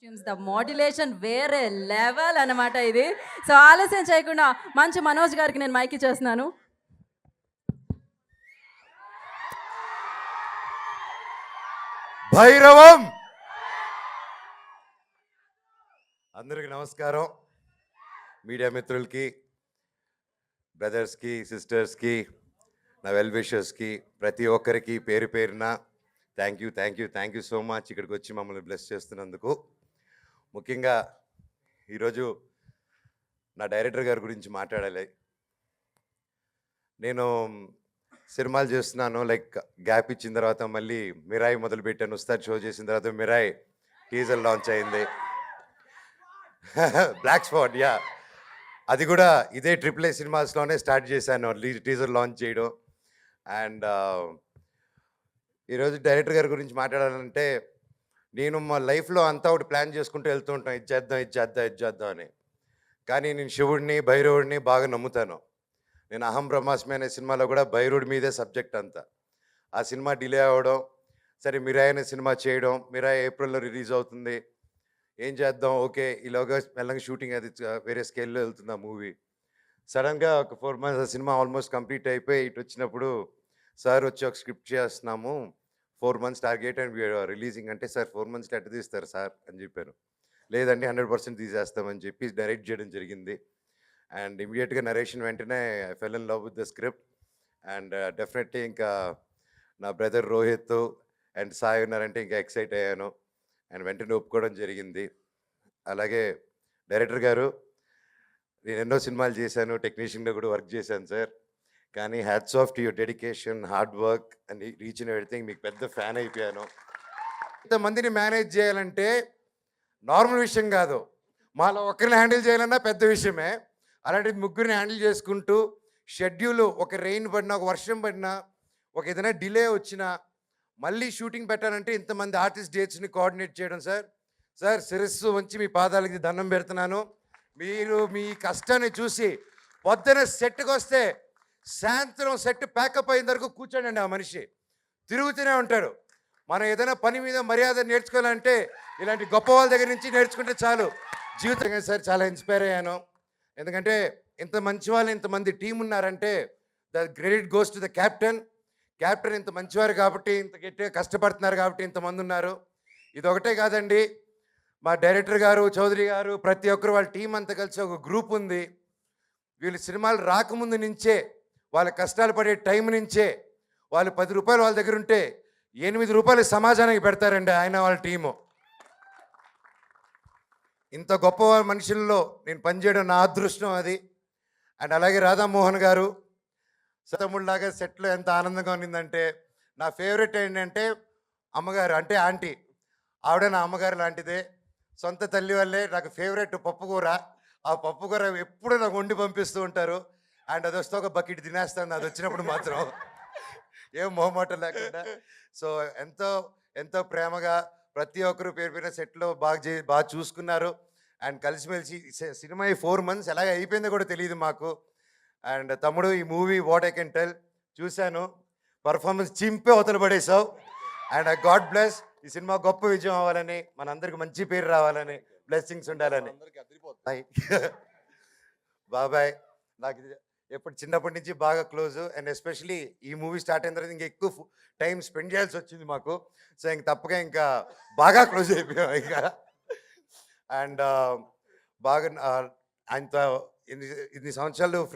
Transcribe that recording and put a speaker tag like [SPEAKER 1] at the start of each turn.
[SPEAKER 1] The modulation వేరే level అనమాట ఇది. సో ఆలస్యం చేయకుండా మంచి మనోజ్ గారికి నేను మైక్ ఇచ్చేస్తున్నాను.
[SPEAKER 2] భైరవం. అందరికి నమస్కారం. మీడియా మిత్రులకి, బ్రదర్స్కి, సిస్టర్స్కి, నా వెల్ విషర్స్కి, ప్రతి ఒక్కరికి పేరు పేరున థ్యాంక్ యూ సో మచ్ ఇక్కడికి వచ్చి మమ్మల్ని బ్లెస్ చేస్తున్నందుకు. ముఖ్యంగా ఈరోజు నా డైరెక్టర్ గారి గురించి మాట్లాడాలి. నేను సినిమాలు చేస్తున్నాను, లైక్ గ్యాప్ ఇచ్చిన తర్వాత మళ్ళీ మిరాయి మొదలుపెట్టాను. ఉస్తాద్ షో చేసిన తర్వాత మిరాయి టీజర్ లాంచ్ అయింది. బ్లాక్ స్పాట్, యా, అది కూడా ఇదే AAA సినిమాస్లోనే స్టార్ట్ చేశాను టీజర్ లాంచ్ చేయడం. అండ్ ఈరోజు డైరెక్టర్ గారి గురించి మాట్లాడాలంటే, నేను మా లైఫ్లో అంతా ఒకటి ప్లాన్ చేసుకుంటూ వెళ్తూ ఉంటాను, ఇది చేద్దాం అని. కానీ నేను శివుడిని, భైరవుడిని బాగా నమ్ముతాను. నేను అహం బ్రహ్మాస్మి అనే సినిమాలో కూడా భైరవుడి మీదే సబ్జెక్ట్ అంతా. ఆ సినిమా డిలే అవ్వడం, సరే మిరాయి అనే సినిమా చేయడం, మిరాయి ఏప్రిల్లో రిలీజ్ అవుతుంది, ఏం చేద్దాం, ఓకే, ఈలోగా మెల్లగా షూటింగ్ అది వేరే స్కేల్లో వెళ్తుంది ఆ మూవీ. సడన్గా ఒక 4 months ఆ సినిమా ఆల్మోస్ట్ కంప్లీట్ అయిపోయి ఇటు వచ్చినప్పుడు సార్ వచ్చి ఒక స్క్రిప్ట్ చేస్తున్నాము, 4 months టార్గెట్ అండ్ రిలీజింగ్ అంటే, సార్ 4 months ఎట్ట తీస్తారు సార్ అని చెప్పాను. లేదండి 100% తీసేస్తామని చెప్పి డైరెక్ట్ చేయడం జరిగింది. అండ్ ఇమీడియట్గా నరేషన్ వెంటనే I fell in love with the script. And definitely ఇంకా నా బ్రదర్ రోహిత్ అండ్ సాయి ఉన్నారంటే ఇంకా ఎక్సైట్ అయ్యాను. అండ్ వెంటనే ఒప్పుకోవడం జరిగింది. అలాగే డైరెక్టర్ గారు, నేను ఎన్నో సినిమాలు చేశాను, టెక్నీషియన్గా కూడా వర్క్ చేశాను సార్. కానీ hats off to your dedication, hard work and reach in everything. మీకు పెద్ద ఫ్యాన్ అయిపోయాను. ఇంతమందిని మేనేజ్ చేయాలంటే నార్మల్ విషయం కాదు. మాలో ఒక్కరిని హ్యాండిల్ చేయాలన్నా పెద్ద విషయమే. అలాంటిది ముగ్గురిని హ్యాండిల్ చేసుకుంటూ షెడ్యూల్, ఒక రెయిన్ పడినా, ఒక వర్షం పడినా, ఒక ఏదైనా డిలే వచ్చినా మళ్ళీ షూటింగ్ పెట్టాలంటే ఇంతమంది ఆర్టిస్ట్ డేట్స్ని కోఆర్డినేట్ చేయడం. సార్ శిరస్సు వంచి మీ పాదాలకి దండం పెడుతున్నాను. మీరు మీ కష్టాన్ని చూసి పొద్దున సెట్కి వస్తే సాయంత్రం సెట్ ప్యాకప్ అయిన వరకు కూర్చోండి. ఆ మనిషి తిరుగుతూనే ఉంటాడు. మనం ఏదైనా పని మీద మర్యాద నేర్చుకోవాలంటే ఇలాంటి గొప్ప వాళ్ళ దగ్గర నుంచి నేర్చుకుంటే చాలు. జీవితంగా సార్ చాలా ఇన్స్పైర్ అయ్యాను. ఎందుకంటే ఇంత మంచి వాళ్ళు, ఇంతమంది టీం ఉన్నారంటే the credit goes to the captain. ఇంత మంచివారు కాబట్టి, ఇంత గట్టిగా కష్టపడుతున్నారు కాబట్టి ఇంతమంది ఉన్నారు. ఇది ఒకటే కాదండి, మా డైరెక్టర్ గారు, చౌదరి గారు, ప్రతి ఒక్కరు వాళ్ళ టీం అంతా కలిసి ఒక గ్రూప్ ఉంది. వీళ్ళు సినిమాలు రాకముందు నుంచే, వాళ్ళ కష్టాలు పడే టైం నుంచే, వాళ్ళు 10 రూపాయలు వాళ్ళ దగ్గర ఉంటే 8 రూపాయలు సమాజానికి పెడతారండి ఆయన వాళ్ళ టీము. ఇంత గొప్ప మనుషుల్లో నేను పనిచేయడం నా అదృష్టం అది. అండ్ అలాగే రాధామోహన్ గారు, సతముడిలాగా సెట్లో ఎంత ఆనందంగా ఉన్నిందంటే, నా ఫేవరెట్ ఏంటంటే అమ్మగారు, అంటే ఆంటీ. ఆవిడ నా అమ్మగారు లాంటిదే. సొంత తల్లి వల్లే నాకు ఫేవరెట్ పప్పుకూర. ఆ పప్పుకూర ఎప్పుడు నాకు వండి పంపిస్తూ ఉంటారు. అండ్ అది వస్తే ఒక బకెట్ తినేస్తాను అది వచ్చినప్పుడు మాత్రం, ఏం మొహమాటం లేకుండా. సో ఎంతో ప్రేమగా ప్రతి ఒక్కరు పేరు పేరున సెట్లో బాగా చూసుకున్నారు. అండ్ కలిసిమెలిసి సినిమా ఈ 4 months ఎలాగ అయిపోయిందో కూడా తెలియదు మాకు. అండ్ తమ్ముడు, ఈ movie what I can tell, చూశాను, పర్ఫార్మెన్స్ చింపే అవతల పడేసావు. అండ్ గాడ్ బ్లెస్, ఈ సినిమా గొప్ప విజయం అవ్వాలని, మనందరికి మంచి పేరు రావాలని, బ్లెస్సింగ్స్ ఉండాలని. బాబాయ్ నాకు ఎప్పుడు చిన్నప్పటి నుంచి బాగా క్లోజు. అండ్ ఎస్పెషలీ ఈ మూవీ స్టార్ట్ అయిన తర్వాత ఇంకా ఎక్కువ టైం స్పెండ్ చేయాల్సి వచ్చింది మాకు. సో ఇంక తప్పక ఇంకా బాగా క్లోజ్ అయిపోయాం ఇంకా. అండ్ బాగా ఆయనతో ఇన్ని సంవత్సరాలు ఫ్రెండ్